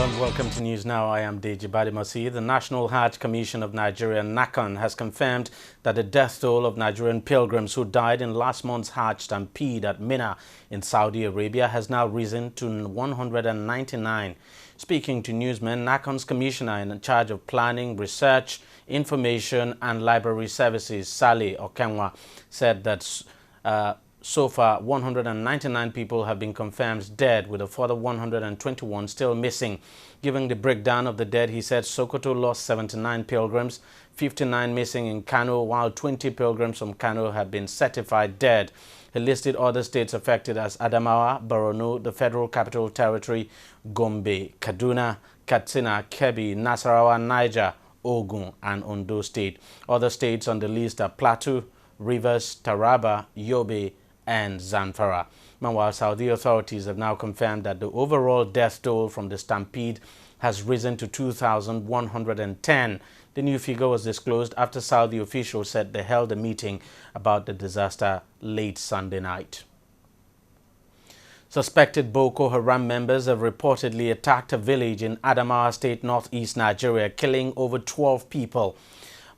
and welcome to News Now. I am Deji Badimasi. The National Hajj Commission of Nigeria, NACON, has confirmed that the death toll of Nigerian pilgrims who died in last month's Hajj stampede at Mina in Saudi Arabia has now risen to 199. Speaking to newsmen, NACON's commissioner in charge of planning, research, information and library services, Sale Okenwa, said that so far, 199 people have been confirmed dead, with a further 121 still missing. Giving the breakdown of the dead, he said Sokoto lost 79 pilgrims, 59 missing in Kano, while 20 pilgrims from Kano have been certified dead. He listed other states affected as Adamawa, Borno, the Federal Capital Territory, Gombe, Kaduna, Katsina, Kebbi, Nasarawa, Niger, Ogun and Ondo State. Other states on the list are Plateau, Rivers, Taraba, Yobe, and Zamfara. Meanwhile, Saudi authorities have now confirmed that the overall death toll from the stampede has risen to 2,110. The new figure was disclosed after Saudi officials said they held a meeting about the disaster late Sunday night. Suspected Boko Haram members have reportedly attacked a village in Adamawa State, northeast Nigeria, killing over 12 people.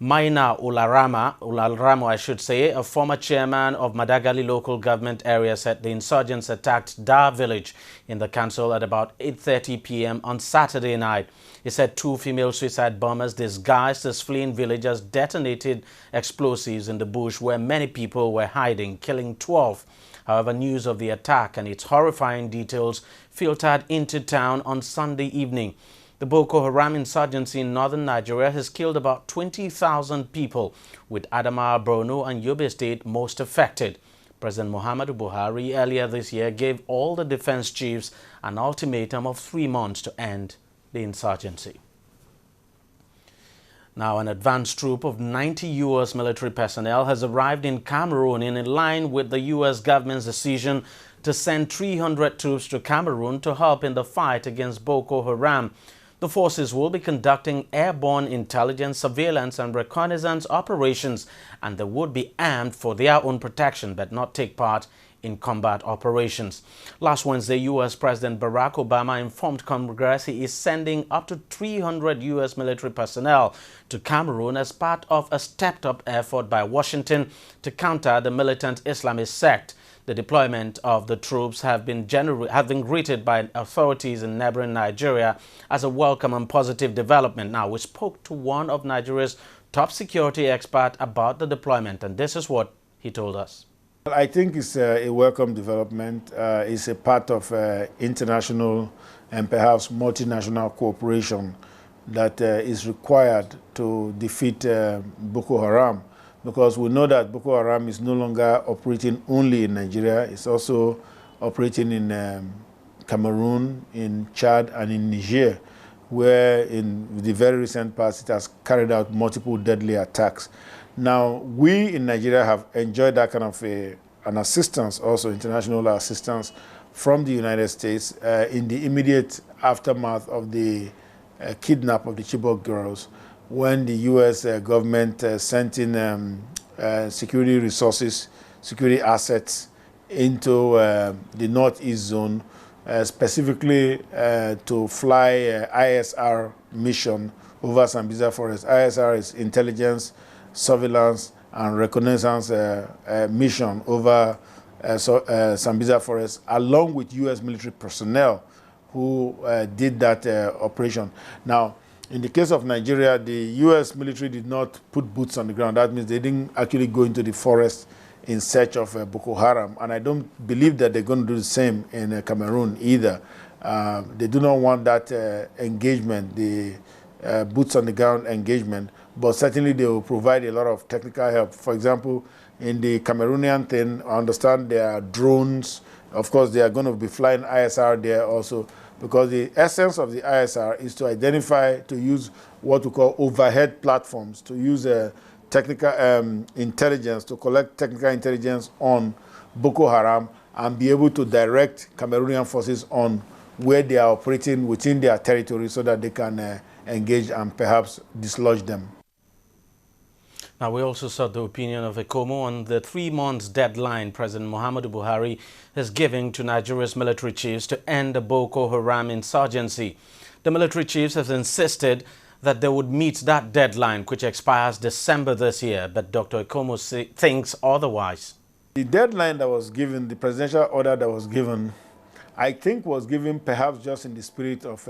Maina Ularamo, I should say, a former chairman of Madagali local government area, said the insurgents attacked Dar village in the council at about 8:30 p.m. on Saturday night. He said two female suicide bombers disguised as fleeing villagers detonated explosives in the bush where many people were hiding, killing 12. However, news of the attack and its horrifying details filtered into town on Sunday evening. The Boko Haram insurgency in northern Nigeria has killed about 20,000 people, with Adamawa, Borno and Yobe State most affected. President Muhammadu Buhari earlier this year gave all the defense chiefs an ultimatum of 3 months to end the insurgency. Now, an advanced troop of 90 U.S. military personnel has arrived in Cameroon in line with the U.S. government's decision to send 300 troops to Cameroon to help in the fight against Boko Haram. The forces will be conducting airborne intelligence, surveillance and reconnaissance operations, and they would be armed for their own protection but not take part in combat operations. Last Wednesday, U.S. President Barack Obama informed Congress he is sending up to 300 U.S. military personnel to Cameroon as part of a stepped-up effort by Washington to counter the militant Islamist sect. The deployment of the troops have been greeted by authorities in neighboring Nigeria as a welcome and positive development. Now, we spoke to one of Nigeria's top security experts about the deployment, and this is what he told us. I think it's a welcome development. It's a part of international and perhaps multinational cooperation that is required to defeat Boko Haram, because we know that Boko Haram is no longer operating only in Nigeria. It's also operating in Cameroon, in Chad, and in Niger, where in the very recent past it has carried out multiple deadly attacks. Now, we in Nigeria have enjoyed that kind of an assistance, also international assistance from the United States in the immediate aftermath of the kidnap of the Chibok girls, when the U.S. government sent in security resources, security assets into the Northeast zone, specifically to fly ISR mission over Sambisa Forest. ISR is intelligence, surveillance, and reconnaissance mission over Sambisa Forest, along with U.S. military personnel who did that operation. Now, in the case of Nigeria, the U.S. military did not put boots on the ground. That means they didn't actually go into the forest in search of Boko Haram. And I don't believe that they're going to do the same in Cameroon either. They do not want that engagement, the boots on the ground engagement, but certainly they will provide a lot of technical help. For example, in the Cameroonian thing, I understand there are drones. Of course, they are going to be flying ISR there also, because the essence of the ISR is to identify, to use what we call overhead platforms, to use technical intelligence, to collect technical intelligence on Boko Haram and be able to direct Cameroonian forces on where they are operating within their territory so that they can engage and perhaps dislodge them. Now, we also sought the opinion of ECOMO on the 3 months deadline President Muhammadu Buhari is giving to Nigeria's military chiefs to end the Boko Haram insurgency. The military chiefs have insisted that they would meet that deadline, which expires December this year, but Dr. Ikomo thinks otherwise. The deadline that was given, the presidential order that was given, I think was given perhaps just in the spirit of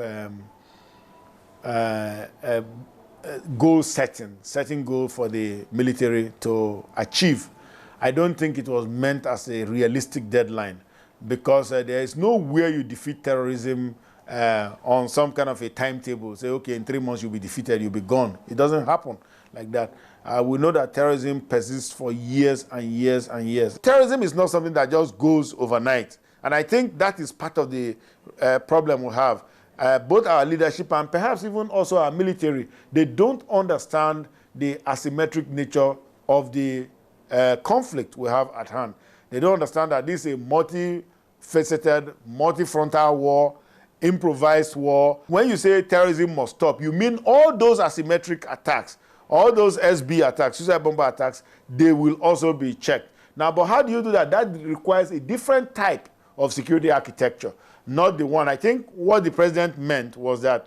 goal setting goal for the military to achieve. I don't think it was meant as a realistic deadline, because there is no way you defeat terrorism on some kind of a timetable. Say, okay, in 3 months you'll be defeated, you'll be gone. It doesn't happen like that. We know that terrorism persists for years and years and years. Terrorism is not something that just goes overnight. And I think that is part of the problem we have. Both our leadership and perhaps even also our military, they don't understand the asymmetric nature of the conflict we have at hand. They don't understand that this is a multifaceted, multi-frontal war, improvised war. When you say terrorism must stop, you mean all those asymmetric attacks, all those SB attacks, suicide bomber attacks, they will also be checked. Now, but how do you do that? That requires a different type of security architecture, not the one. I think what the president meant was that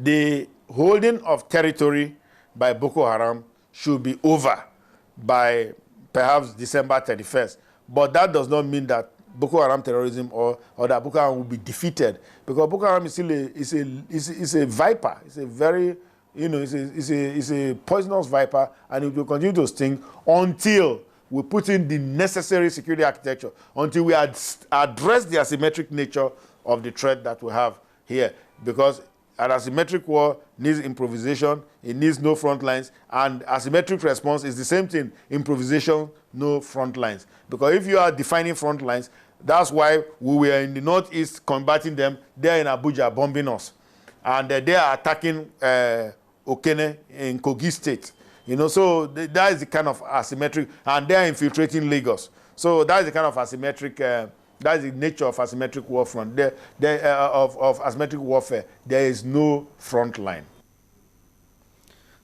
the holding of territory by Boko Haram should be over by perhaps December 31st. But that does not mean that Boko Haram terrorism or that Boko Haram will be defeated, because Boko Haram is still a viper. It's a very, it's a poisonous viper, and it will continue to sting until we put in the necessary security architecture, until we address the asymmetric nature of the threat that we have here. Because an asymmetric war needs improvisation, it needs no front lines, and asymmetric response is the same thing, improvisation, no front lines. Because if you are defining front lines, that's why we were in the northeast combating them, they're in Abuja bombing us. And they are attacking Okene in Kogi State. So that is the kind of asymmetric, and they're infiltrating Lagos. So that is the kind of asymmetric, that is the nature of asymmetric warfare. Of asymmetric warfare, there is no front line.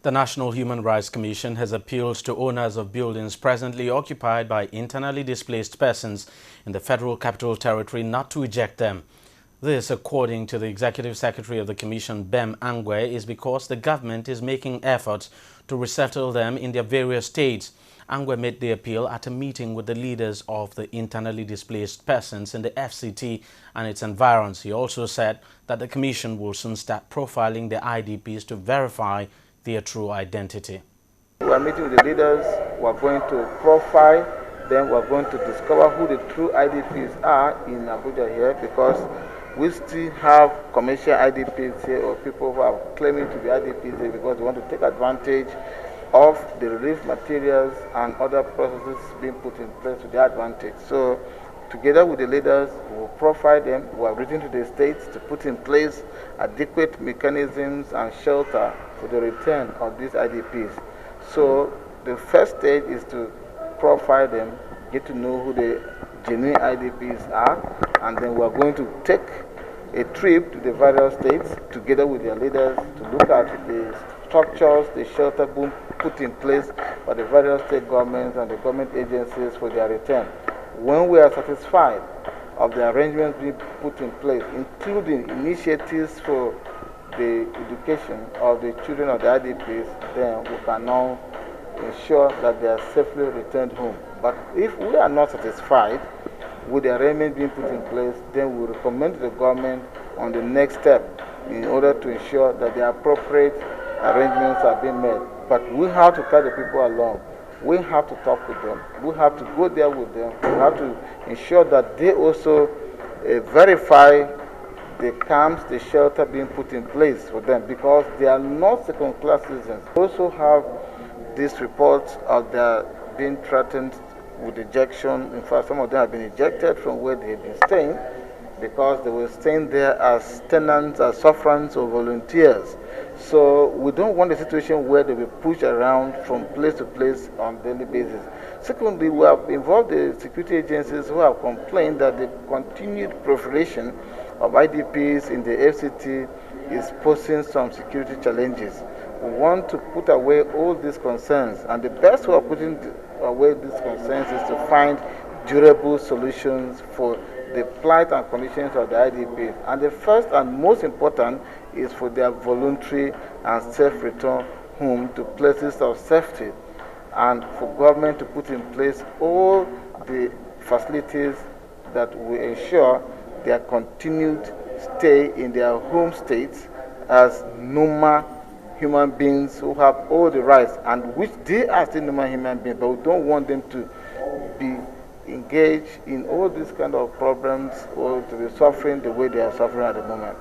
The National Human Rights Commission has appealed to owners of buildings presently occupied by internally displaced persons in the Federal Capital Territory not to eject them. This, according to the Executive Secretary of the Commission, Bem Angwe, is because the government is making efforts to resettle them in their various states. Angwe made the appeal at a meeting with the leaders of the internally displaced persons in the FCT and its environs. He also said that the Commission will soon start profiling the IDPs to verify their true identity. We are meeting with the leaders, we are going to profile them, we are going to discover who the true IDPs are in Abuja here, because we still have commercial IDPs here, or people who are claiming to be IDPs here because they want to take advantage of the relief materials and other processes being put in place to their advantage. So together with the leaders, we will profile them. We have written to the states to put in place adequate mechanisms and shelter for the return of these IDPs. So the first stage is to profile them, get to know who the genuine IDPs are, and then we are going to take a trip to the various states together with their leaders to look at the structures, the shelter being put in place by the various state governments and the government agencies for their return. When we are satisfied of the arrangements being put in place, including initiatives for the education of the children of the IDPs, then we can now ensure that they are safely returned home. But if we are not satisfied with the arrangement being put in place, then we recommend to the government on the next step in order to ensure that the appropriate arrangements are being made. But we have to carry the people along. We have to talk with them. We have to go there with them. We have to ensure that they also verify the camps, the shelter being put in place for them, because they are not second-class citizens. We also have these reports of their being threatened with ejection. In fact, some of them have been ejected from where they have been staying because they were staying there as tenants, as sufferants or volunteers. So we don't want a situation where they will push around from place to place on a daily basis. Secondly, we have involved the security agencies who have complained that the continued proliferation of IDPs in the FCT is posing some security challenges. We want to put away all these concerns, and the best way of putting away these concerns is to find durable solutions for the plight and conditions of the IDPs. And the first and most important is for their voluntary and safe return home to places of safety, and for government to put in place all the facilities that will ensure their continued stay in their home states as normal human beings who have all the rights, and which they are still normal human beings, but we don't want them to be engaged in all these kind of problems or to be suffering the way they are suffering at the moment.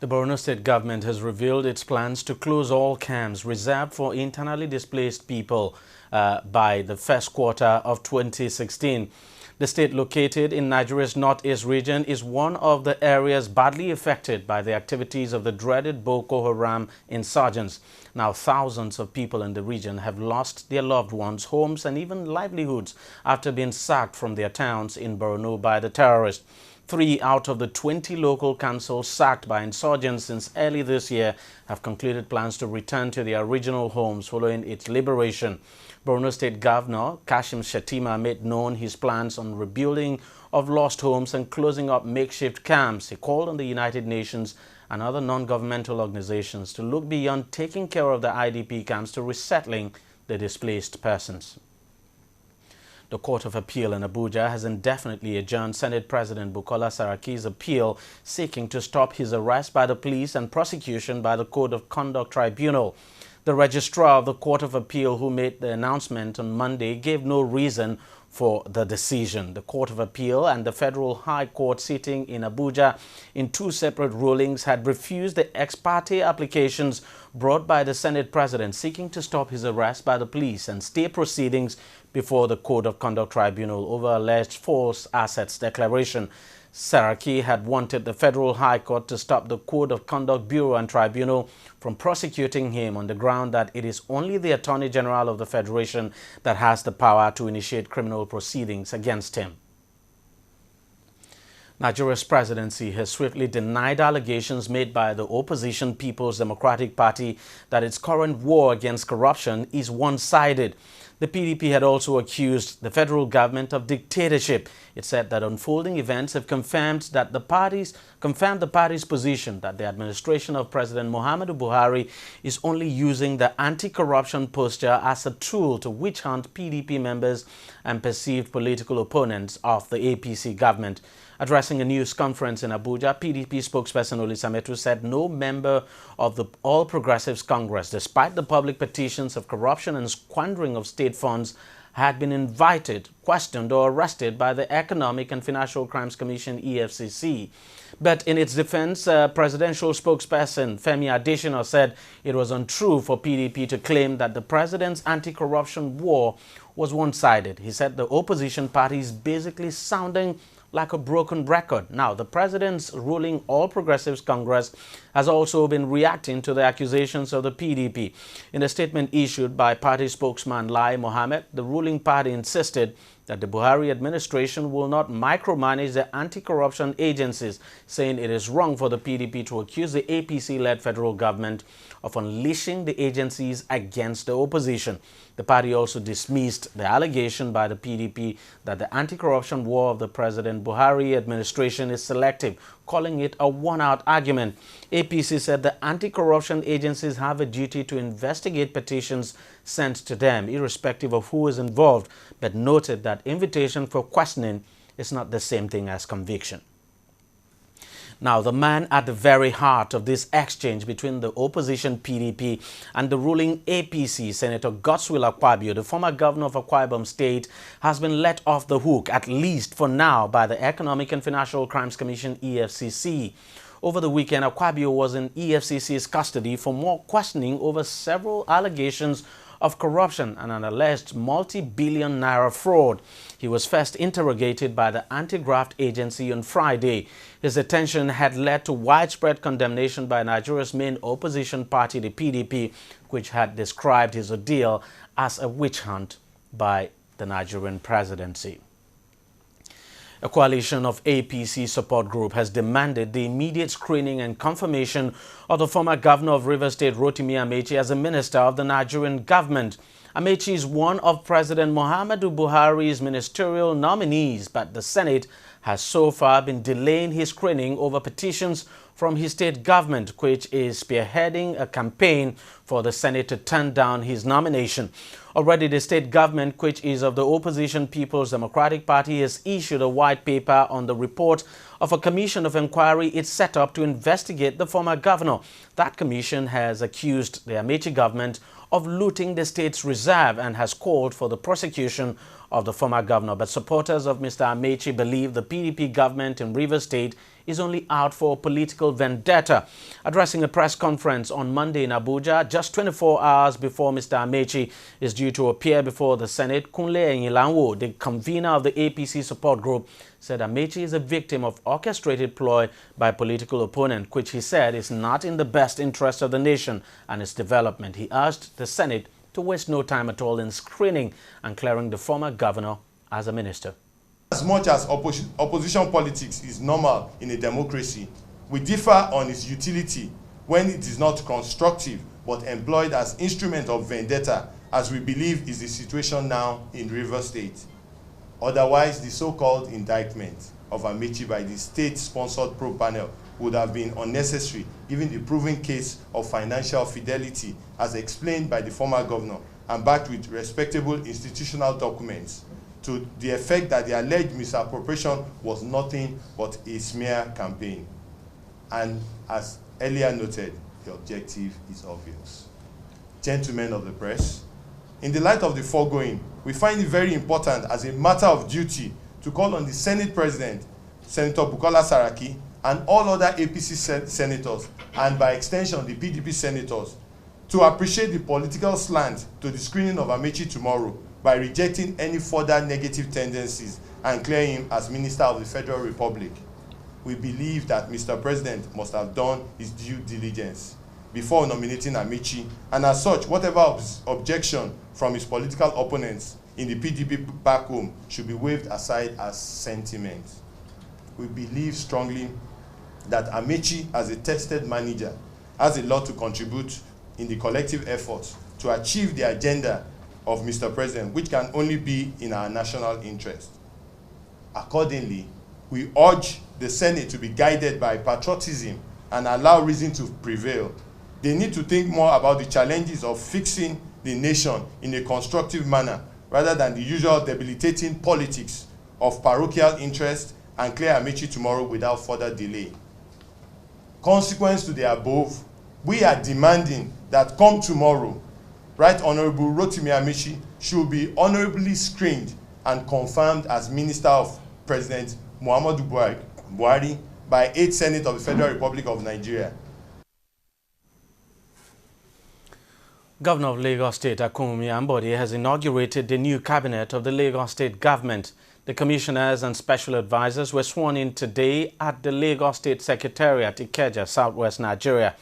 The Borno State government has revealed its plans to close all camps reserved for internally displaced people by the first quarter of 2016. The state, located in Nigeria's northeast region, is one of the areas badly affected by the activities of the dreaded Boko Haram insurgents. Now, thousands of people in the region have lost their loved ones, homes, and even livelihoods after being sacked from their towns in Borno by the terrorists. 3 out of the 20 local councils sacked by insurgents since early this year have concluded plans to return to their original homes following its liberation. Borno State Governor Kashim Shettima made known his plans on rebuilding of lost homes and closing up makeshift camps. He called on the United Nations and other non-governmental organizations to look beyond taking care of the IDP camps to resettling the displaced persons. The Court of Appeal in Abuja has indefinitely adjourned Senate President Bukola Saraki's appeal seeking to stop his arrest by the police and prosecution by the Code of Conduct Tribunal. The registrar of the Court of Appeal, who made the announcement on Monday, gave no reason for the decision. The Court of Appeal and the Federal High Court sitting in Abuja in 2 separate rulings had refused the ex parte applications brought by the Senate President seeking to stop his arrest by the police and stay proceedings before the Code of Conduct Tribunal over alleged false assets declaration. Saraki had wanted the Federal High Court to stop the Code of Conduct Bureau and Tribunal from prosecuting him on the ground that it is only the Attorney General of the Federation that has the power to initiate criminal proceedings against him. Nigeria's presidency has swiftly denied allegations made by the opposition People's Democratic Party that its current war against corruption is one-sided. The PDP had also accused the federal government of dictatorship. It said that unfolding events have confirmed the party's position that the administration of President Muhammadu Buhari is only using the anti-corruption posture as a tool to witch hunt PDP members and perceived political opponents of the APC government. Addressing a news conference in Abuja, PDP spokesperson Olisametu said no member of the All Progressives Congress, despite the public petitions of corruption and squandering of state funds, had been invited, questioned or arrested by the Economic and Financial Crimes Commission (EFCC). But in its defense, presidential spokesperson Femi Adesina said it was untrue for PDP to claim that the president's anti-corruption war was one-sided. He said the opposition party is basically sounding like a broken record. Now, the president's ruling All Progressives Congress has also been reacting to the accusations of the PDP. In a statement issued by party spokesman Lai Mohammed, the ruling party insisted that the Buhari administration will not micromanage the anti-corruption agencies, saying it is wrong for the PDP to accuse the APC-led federal government of unleashing the agencies against the opposition. The party also dismissed the allegation by the PDP that the anti-corruption war of the President Buhari administration is selective, calling it a worn-out argument. APC said the anti-corruption agencies have a duty to investigate petitions sent to them, irrespective of who is involved, but noted that invitation for questioning is not the same thing as conviction. Now, the man at the very heart of this exchange between the opposition PDP and the ruling APC, Senator Godswill Akpabio, the former governor of Akwa Ibom State, has been let off the hook, at least for now, by the Economic and Financial Crimes Commission (EFCC). Over the weekend, Akpabio was in EFCC's custody for more questioning over several allegations of corruption and an alleged multi-billion naira fraud. He was first interrogated by the anti-graft agency on Friday. His detention had led to widespread condemnation by Nigeria's main opposition party, the PDP, which had described his ordeal as a witch hunt by the Nigerian presidency. A coalition of APC support group has demanded the immediate screening and confirmation of the former governor of Rivers State, Rotimi Amechi, as a minister of the Nigerian government. Amaechi is one of President Muhammadu Buhari's ministerial nominees, but the Senate has so far been delaying his screening over petitions from his state government, which is spearheading a campaign for the Senate to turn down his nomination. Already, the state government, which is of the opposition People's Democratic Party, has issued a white paper on the report of a commission of inquiry it set up to investigate the former governor. That commission has accused the Amaechi government of looting the state's reserve and has called for the prosecution of the former governor. But supporters of Mr. Amaechi believe the PDP government in Rivers State is only out for political vendetta. Addressing a press conference on Monday in Abuja, just 24 hours before Mr. Amaechi is due to appear before the Senate, Kunle Enyilanwo, the convener of the APC support group, said Amaechi is a victim of orchestrated ploy by a political opponent, which he said is not in the best interest of the nation and its development. He urged the Senate to waste no time at all in screening and clearing the former governor as a minister. As much as opposition politics is normal in a democracy, we differ on its utility when it is not constructive but employed as instrument of vendetta, as we believe is the situation now in Rivers State. Otherwise, the so-called indictment of Amaechi by the state-sponsored probe panel would have been unnecessary, given the proven case of financial fidelity as explained by the former governor and backed with respectable institutional documents, to the effect that the alleged misappropriation was nothing but a smear campaign. And as earlier noted, the objective is obvious. Gentlemen of the press, in the light of the foregoing, we find it very important as a matter of duty to call on the Senate President, Senator Bukola Saraki, and all other APC senators, and by extension the PDP senators, to appreciate the political slant to the screening of Amaechi tomorrow by rejecting any further negative tendencies and clearing him as Minister of the Federal Republic. We believe that Mr. President must have done his due diligence before nominating Amaechi, and as such, whatever objection from his political opponents in the PDP back home should be waved aside as sentiment. We believe strongly that Amaechi, as a tested manager, has a lot to contribute in the collective efforts to achieve the agenda of Mr. President, which can only be in our national interest. Accordingly, we urge the Senate to be guided by patriotism and allow reason to prevail. They need to think more about the challenges of fixing the nation in a constructive manner rather than the usual debilitating politics of parochial interest, and clear Amaechi tomorrow without further delay. Consequence to the above, we are demanding that come tomorrow, Right Honorable Rotimi Amaechi should be honorably screened and confirmed as Minister of President Muhammadu Buhari by 8th Senate of the Federal Republic of Nigeria. Governor of Lagos State, Akunmi Ambode, has inaugurated the new cabinet of the Lagos State government. The commissioners and special advisors were sworn in today at the Lagos State Secretariat, Ikeja, southwest Nigeria.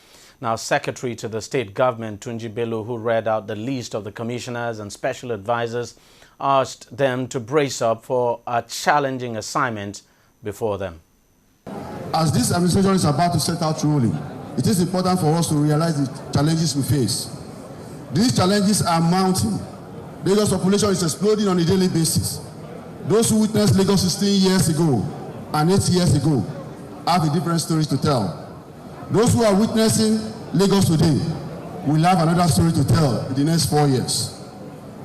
Now, Secretary to the state government, Tunji Bello, who read out the list of the commissioners and special advisors, asked them to brace up for a challenging assignment before them. As this administration is about to set out ruling, it is important for us to realize the challenges we face. These challenges are mounting. Lagos population is exploding on a daily basis. Those who witnessed Lagos 16 years ago and 8 years ago have a different stories to tell. Those who are witnessing Lagos today will have another story to tell in the next 4 years.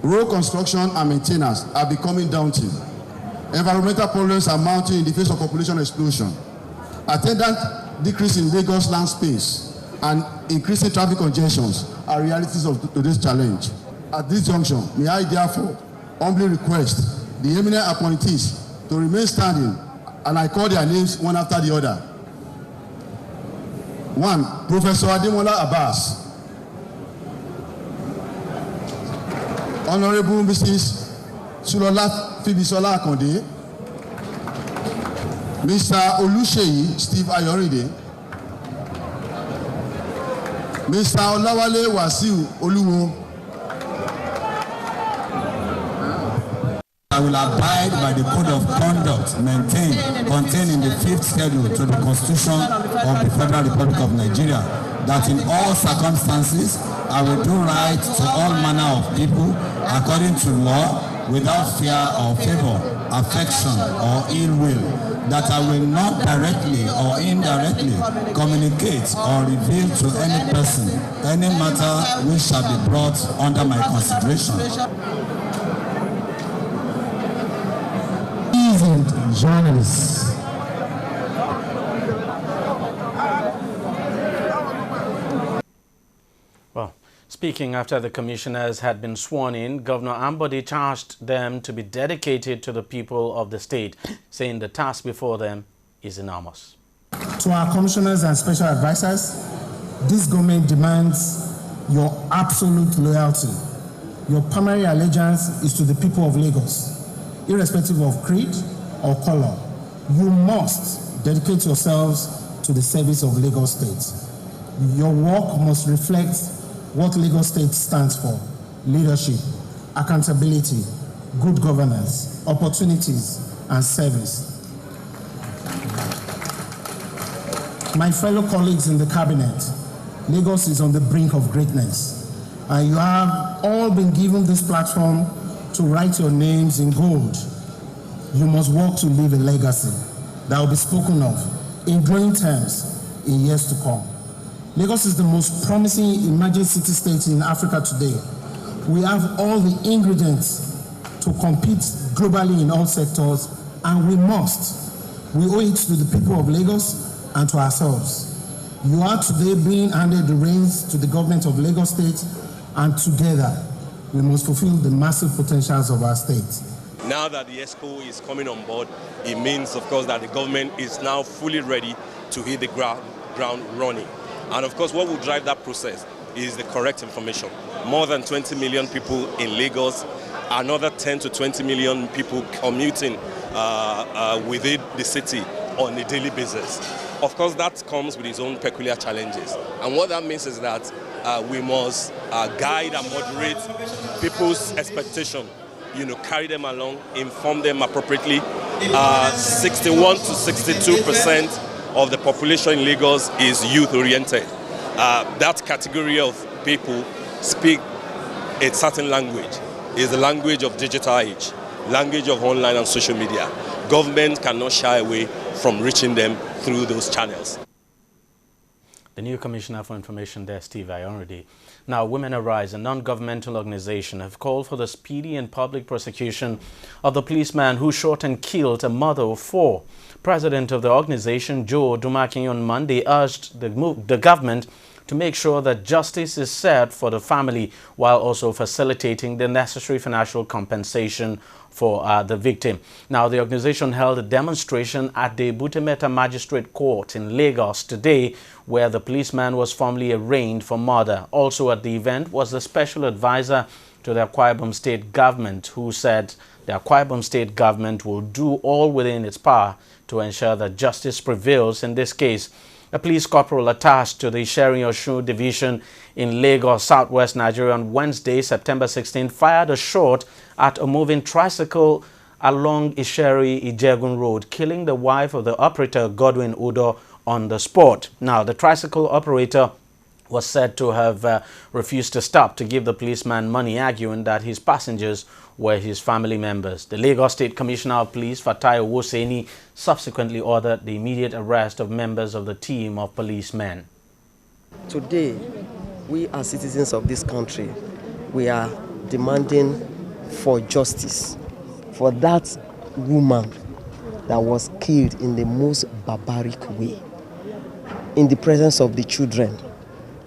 Road construction and maintenance are becoming daunting. Environmental problems are mounting in the face of population explosion. Attendant decrease in Lagos land space and increasing traffic congestions are realities of today's challenge. At this junction, may I therefore humbly request the eminent appointees to remain standing, and I call their names one after the other. 1. Professor Ademola Abbas. Honorable Mrs. Sulola Fibisola Akonde. Mr. Oluseyi Steve Ayoride. Mr. Olawale Wasiu Oluwo. I will abide by the code of conduct contained in the 5th schedule to the Constitution of the Federal Republic of Nigeria. that in all circumstances I will do right to all manner of people according to law, without fear or favor, affection or ill will, that I will not directly or indirectly communicate or reveal to any person any matter which shall be brought under my consideration. Seasoned journalists. Speaking after the commissioners had been sworn in, Governor Ambode charged them to be dedicated to the people of the state, saying the task before them is enormous. To our commissioners and special advisors, this government demands your absolute loyalty. Your primary allegiance is to the people of Lagos, irrespective of creed or color. You must dedicate yourselves to the service of Lagos State. Your work must reflect what Lagos State stands for: leadership, accountability, good governance, opportunities, and service. My fellow colleagues in the cabinet, Lagos is on the brink of greatness, and you have all been given this platform to write your names in gold. You must work to leave a legacy that will be spoken of in glowing terms in years to come. Lagos is the most promising emerging city state in Africa today. We have all the ingredients to compete globally in all sectors, and we must. We owe it to the people of Lagos and to ourselves. You are today being handed the reins to the government of Lagos State, and together we must fulfill the massive potentials of our state. Now that the ESCO is coming on board, it means, of course, that the government is now fully ready to hit the ground running. And of course, what will drive that process is the correct information. More than 20 million people in Lagos, another 10 to 20 million people commuting within the city on a daily basis. Of course, that comes with its own peculiar challenges. And what that means is that we must guide and moderate people's expectation, carry them along, inform them appropriately. 61 to 62% of the population in Lagos is youth-oriented. That category of people speak a certain language. It's the language of digital age, language of online and social media. Government cannot shy away from reaching them through those channels. The new Commissioner for Information there, Steve Ayorinde. Now, Women Arise, a non-governmental organization, have called for the speedy and public prosecution of the policeman who shot and killed a mother of 4. President of the organization, Joe Dumaki, on Monday urged the government to make sure that justice is served for the family while also facilitating the necessary financial compensation for the victim. Now, the organization held a demonstration at the Butemeta Magistrate Court in Lagos today, where the policeman was formally arraigned for murder. Also at the event was the special advisor to the Akwa Ibom State government, who said the Akwa Ibom State government will do all within its power to ensure that justice prevails in this case. A police corporal attached to the Isheri-Osun division in Lagos, southwest Nigeria, on Wednesday, September 16, fired a shot at a moving tricycle along Isheri-Ijegun Road, killing the wife of the operator, Godwin Udo, on the spot. Now, the tricycle operator was said to have refused to stop to give the policeman money, arguing that his passengers were his family members. The Lagos State Commissioner of Police, Fatai Owoseni, subsequently ordered the immediate arrest of members of the team of policemen. Today, we as citizens of this country, we are demanding for justice for that woman that was killed in the most barbaric way in the presence of the children.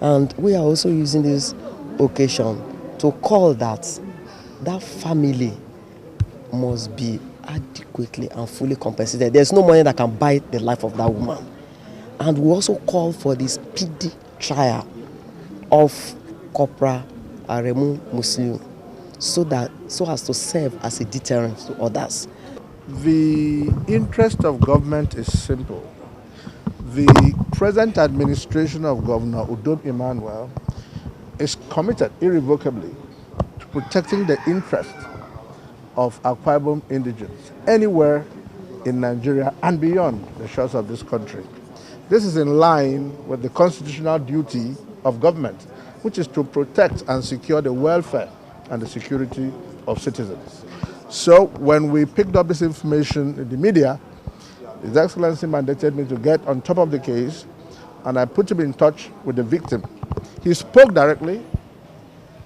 And we are also using this occasion to call that family must be adequately and fully compensated. There's no money that can buy the life of that woman. And we also call for the speedy trial of Corporal Aremu Muslim so as to serve as a deterrent to others. The interest of government is simple. The present administration of Governor Udom Emmanuel is committed irrevocably to protecting the interest of Akwa Ibom indigents anywhere in Nigeria and beyond the shores of this country. This is in line with the constitutional duty of government, which is to protect and secure the welfare and the security of citizens. So when we picked up this information in the media, His Excellency mandated me to get on top of the case, and I put him in touch with the victim. He spoke directly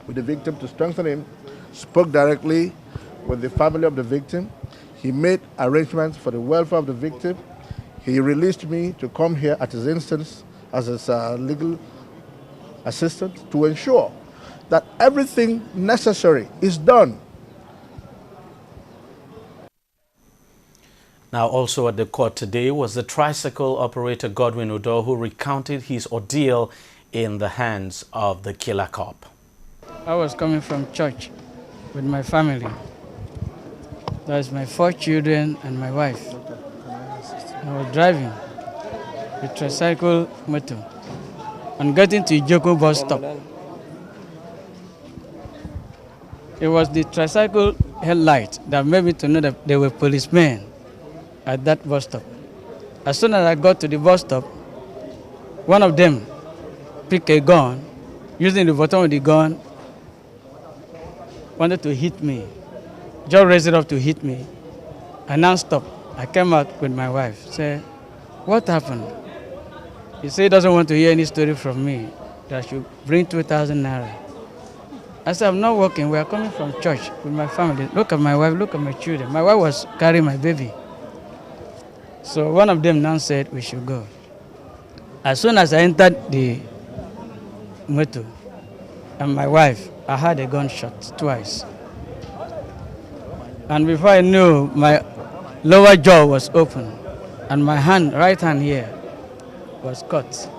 with the victim to strengthen him, spoke directly with the family of the victim. He made arrangements for the welfare of the victim. He released me to come here at his instance as his legal assistant to ensure that everything necessary is done. Now, also at the court today was the tricycle operator Godwin Udo, who recounted his ordeal in the hands of the killer cop. I was coming from church with my family. That's my 4 children and my wife. I was driving a tricycle motor and getting to Ijoko bus stop. It was the tricycle headlight that made me to know that there were policemen at that bus stop. As soon as I got to the bus stop, one of them picked a gun, using the bottom of the gun, wanted to hit me. Just raised it up to hit me. I now stopped. I came out with my wife, said, "What happened?" He said he doesn't want to hear any story from me, that I should bring 2,000 naira. I said, "I'm not working. We are coming from church with my family. Look at my wife, look at my children." My wife was carrying my baby. So one of them now said we should go. As soon as I entered the motor and my wife, I had a gunshot twice. And before I knew, my lower jaw was open and my hand, right hand here, was cut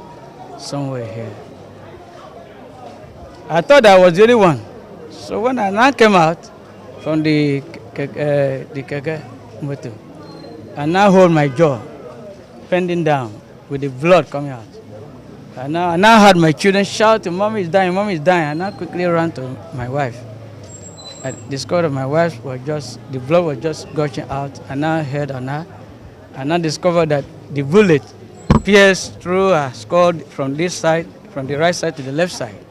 somewhere here. I thought I was the only one. So when I now came out from the keke motor, I now hold my jaw, bending down with the blood coming out. I now heard my children shouting, "Mommy is dying, Mommy is dying." I now quickly ran to my wife. I discovered my wife was just, the blood was just gushing out. I now heard on her. I now discovered that the bullet pierced through her skull from this side, from the right side to the left side.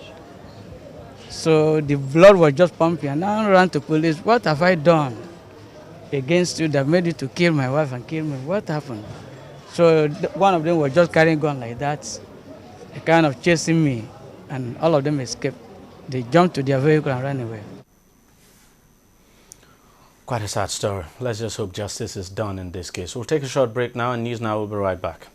So the blood was just pumping. I now ran to police. "What have I done against you that made you to kill my wife and kill me? What happened?" So one of them was just carrying a gun like that, kind of chasing me, and all of them escaped. They jumped to their vehicle and ran away. Quite a sad story. Let's just hope justice is done in this case. We'll take a short break now, and News Now will be right back.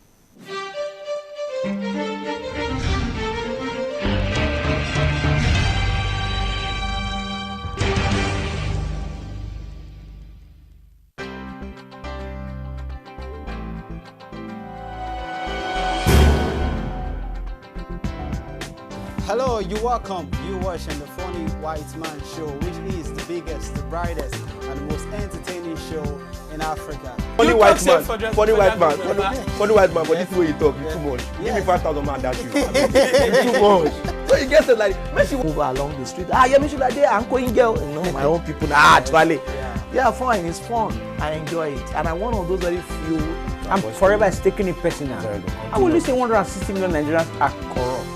Hello, you're welcome. You're watching the Funny White Man Show, which is the biggest, the brightest, and the most entertaining show in Africa. Funny white man, funny white man, funny white man, but this way you talk, it's too much. Give me 5,000 man, that's you. It's too much. So you get it like, make you move along the street. Ah, yeah, make you like that, I'm going girl. You know, my own people, actually. Yeah, fine, it's fun. I enjoy it. And I'm one of those very few. I'm forever taking it personal. I will say 160 million Nigerians are corrupt.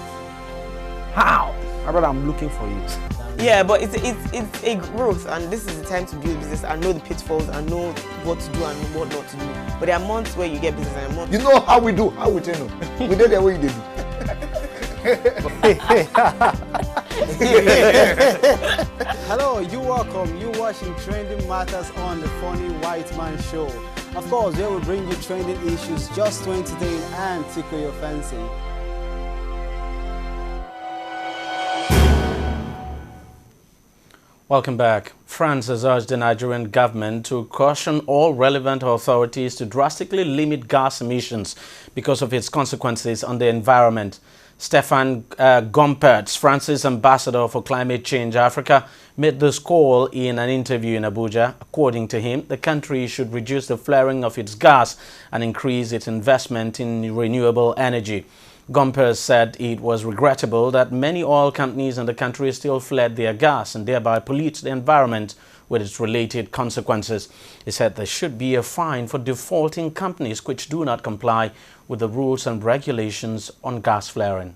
How? Brother, I'm looking for you. Yeah, but it's a growth, and this is the time to build business and know the pitfalls and know what to do and what not to do. But there are months where you get business and months. You know how we do, how we tell you. We did the way you did. Hello, you're welcome. You're watching Trending Matters on the Funny White Man Show. Of course, they will bring you trending issues just to entertain and tickle your fancy. Welcome back. France has urged the Nigerian government to caution all relevant authorities to drastically limit gas emissions because of its consequences on the environment. Stefan Gompertz, France's ambassador for Climate Change Africa, made this call in an interview in Abuja. According to him, the country should reduce the flaring of its gas and increase its investment in renewable energy. Gompers said it was regrettable that many oil companies in the country still fled their gas and thereby pollute the environment with its related consequences. He said there should be a fine for defaulting companies which do not comply with the rules and regulations on gas flaring.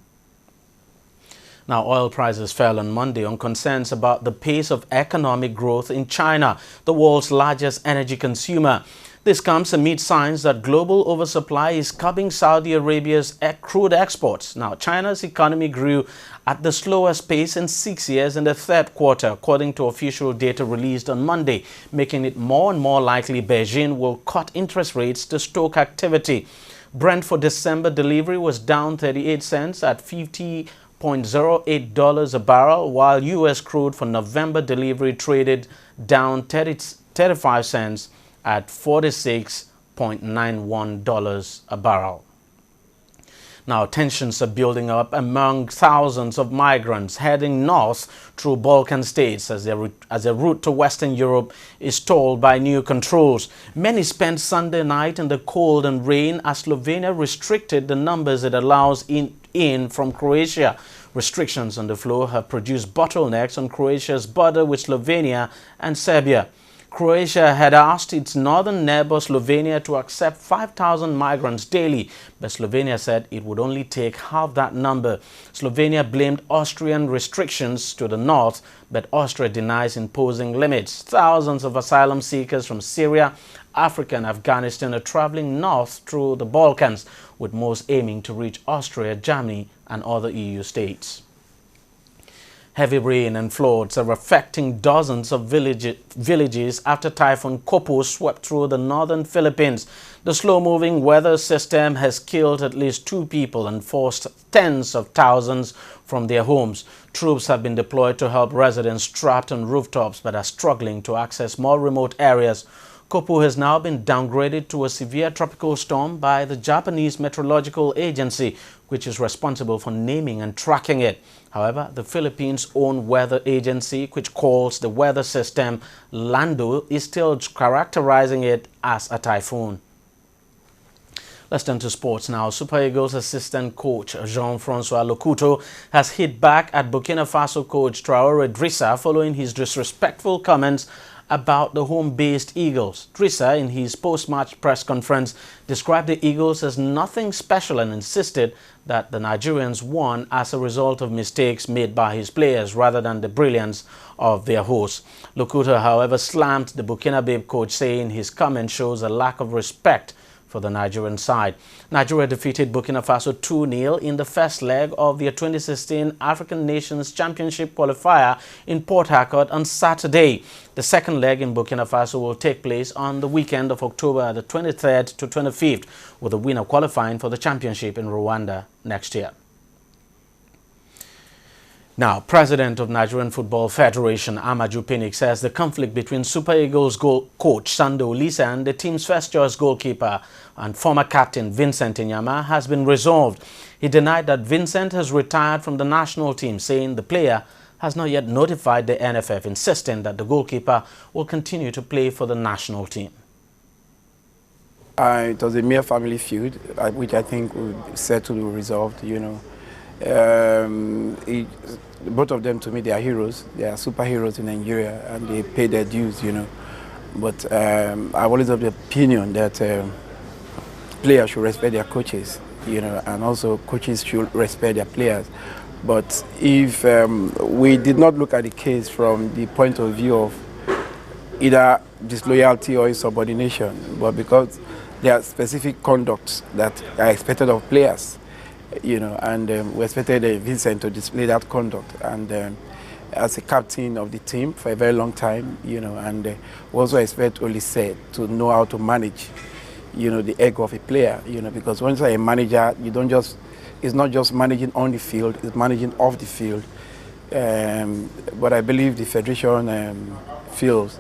Now, oil prices fell on Monday on concerns about the pace of economic growth in China, the world's largest energy consumer. This comes amid signs that global oversupply is curbing Saudi Arabia's crude exports. Now, China's economy grew at the slowest pace in 6 years in the third quarter, according to official data released on Monday, making it more and more likely Beijing will cut interest rates to stoke activity. Brent for December delivery was down 38 cents at $50.08 a barrel, while U.S. crude for November delivery traded down 35 cents at $46.91 a barrel. Now, tensions are building up among thousands of migrants heading north through Balkan states as their route to Western Europe is stalled by new controls. Many spent Sunday night in the cold and rain as Slovenia restricted the numbers it allows in from Croatia. Restrictions on the flow have produced bottlenecks on Croatia's border with Slovenia and Serbia. Croatia had asked its northern neighbor Slovenia to accept 5,000 migrants daily, but Slovenia said it would only take half that number. Slovenia blamed Austrian restrictions to the north, but Austria denies imposing limits. Thousands of asylum seekers from Syria, Africa and Afghanistan are traveling north through the Balkans, with most aiming to reach Austria, Germany and other EU states. Heavy rain and floods are affecting dozens of villages after Typhoon Kopo swept through the northern Philippines. The slow-moving weather system has killed at least 2 people and forced tens of thousands from their homes. Troops have been deployed to help residents trapped on rooftops but are struggling to access more remote areas. Kopo has now been downgraded to a severe tropical storm by the Japanese Meteorological Agency, which is responsible for naming and tracking it. However, the Philippines' own weather agency, which calls the weather system Lando, is still characterizing it as a typhoon. Let's turn to sports now. Super Eagles assistant coach Jean-Francois Locuto has hit back at Burkina Faso coach Traoré Drissa following his disrespectful comments about the home-based Eagles. Drissa, in his post-match press conference, described the Eagles as nothing special and insisted that the Nigerians won as a result of mistakes made by his players rather than the brilliance of their hosts. Locuto, however, slammed the Burkinabe coach, saying his comment shows a lack of respect for the Nigerian side. Nigeria defeated Burkina Faso 2-0 in the first leg of their 2016 African Nations Championship qualifier in Port Harcourt on Saturday. The second leg in Burkina Faso will take place on the weekend of October the 23rd to 25th, with the winner qualifying for the championship in Rwanda next year. Now, President of Nigerian Football Federation, Amaju Pinnick, says the conflict between Super Eagles coach Sando Olisa and the team's first-choice goalkeeper and former captain Vincent Inyama has been resolved. He denied that Vincent has retired from the national team, saying the player has not yet notified the NFF, insisting that the goalkeeper will continue to play for the national team. It was a mere family feud, which I think we settled, resolved, you know. Both of them, to me, they are heroes. They are superheroes in Nigeria, and they pay their dues, you know. But I've always have the opinion that players should respect their coaches, you know, and also coaches should respect their players. But if we did not look at the case from the point of view of either disloyalty or insubordination, but because there are specific conducts that are expected of players, you know, and we expected Vincent to display that conduct, and as a captain of the team for a very long time, you know, and we also expect Olise to know how to manage, you know, the ego of a player, you know, because once you're a manager, you don't just, it's not just managing on the field, it's managing off the field. But I believe the Federation feels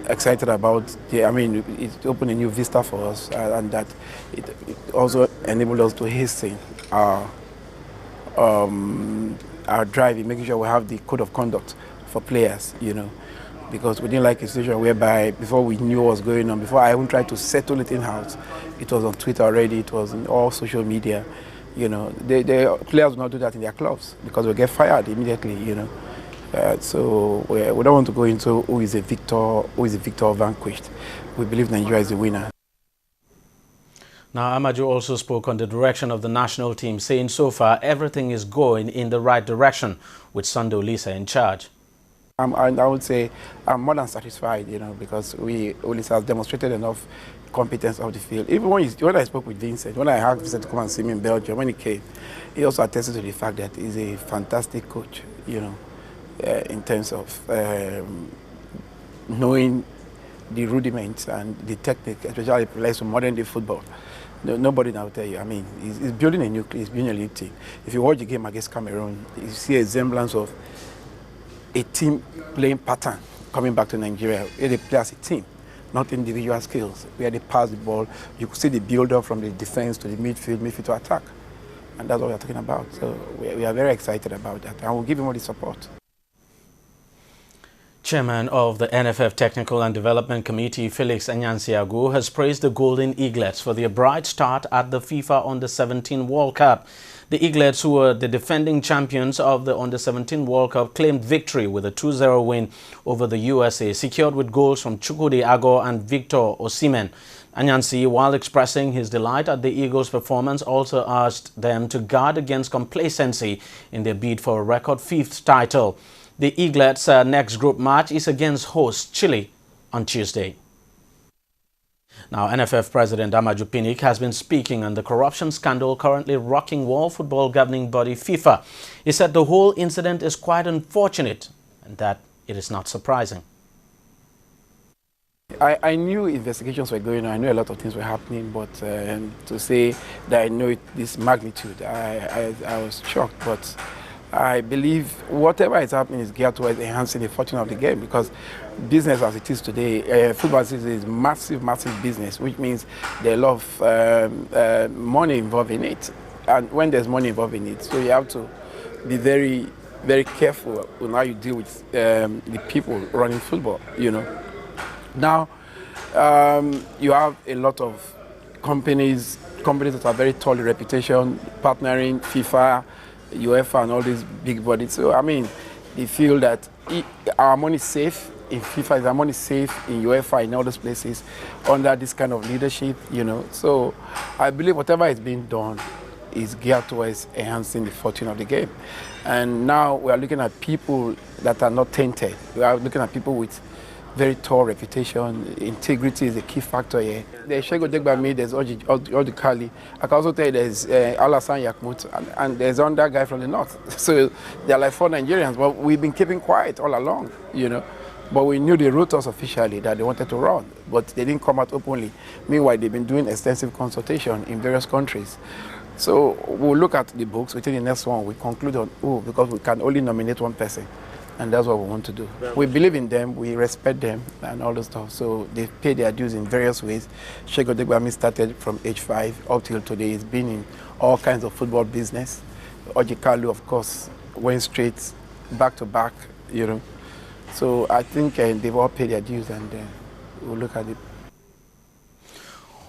excited about it opened a new vista for us, and that it also enabled us to hasten our drive in making sure we have the code of conduct for players, you know, because we didn't like a situation whereby before we knew what was going on, before I even tried to settle it in-house, it was on Twitter already, it was in all social media, You know, the players will not do that in their clubs because they'll get fired immediately, you know. So we don't want to go into who is a victor or vanquished. We believe Nigeria is the winner. Now, Amaju also spoke on the direction of the national team, saying so far everything is going in the right direction with Sunday Olisa in charge. I would say I'm more than satisfied, you know, because Olisa has demonstrated enough competence of the field. Even when I spoke with Vincent, when I asked Vincent to come and see me in Belgium, when he came, he also attested to the fact that he's a fantastic coach, you know, in terms of knowing the rudiments and the technique, especially it relates to modern day football. Nobody now will tell you. I mean, he's building a new team. If you watch the game against Cameroon, you see a semblance of a team playing pattern coming back to Nigeria, where they play as a team, not individual skills, where they pass the ball. You could see the build-up from the defense to the midfield to attack. And that's what we're talking about. So we are very excited about that, and we'll give him all the support. Chairman of the NFF Technical and Development Committee, Felix Anyansiago, has praised the Golden Eaglets for their bright start at the FIFA Under-17 World Cup. The Eaglets, who were the defending champions of the Under-17 World Cup, claimed victory with a 2-0 win over the USA, secured with goals from Chukwudi Agor and Victor Osimhen. Anyansi, while expressing his delight at the Eagles' performance, also asked them to guard against complacency in their bid for a record 5th title. The Eaglets' next group match is against host Chile on Tuesday. Now, NFF President Amaju Pinnick has been speaking on the corruption scandal currently rocking world football governing body FIFA. He said the whole incident is quite unfortunate and that it is not surprising. I knew investigations were going on. I knew a lot of things were happening, but to say that I know this magnitude, I was shocked. But I believe whatever is happening is geared towards enhancing the fortune of the game, because business as it is today, football is massive business, which means there are a lot of money involved in it. And when there's money involved in it, so you have to be very, very careful on how you deal with the people running football, you know. Now, you have a lot of companies that are very tall in reputation, partnering FIFA, UEFA and all these big bodies. So, I mean, they feel that our money is safe in FIFA, is our money safe in UEFA, in all those places, under this kind of leadership, you know. So, I believe whatever is being done is geared towards enhancing the fortune of the game. And now we are looking at people that are not tainted. We are looking at people with very tall reputation. Integrity is a key factor here. There's Shego Degbami, there's Oji Kali. I can also tell you there's Alassane Yakmut, and there's another guy from the north. So they're like 4 Nigerians, but we've been keeping quiet all along, you know. But we knew they wrote us officially that they wanted to run, but they didn't come out openly. Meanwhile, they've been doing extensive consultation in various countries. So we'll look at the books. Within the next one, we conclude on who, because we can only nominate one person. And that's what we want to do. We believe in them, we respect them, and all the stuff. So they've paid their dues in various ways. Shego Degbami started from age 5 up till today. He's been in all kinds of football business. Oji Kalu, of course, went straight back to back, you know. So I think they've all paid their dues, and we'll look at it.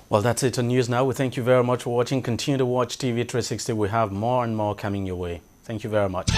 Well, that's it on News Now. We thank you very much for watching. Continue to watch TV360. We have more and more coming your way. Thank you very much.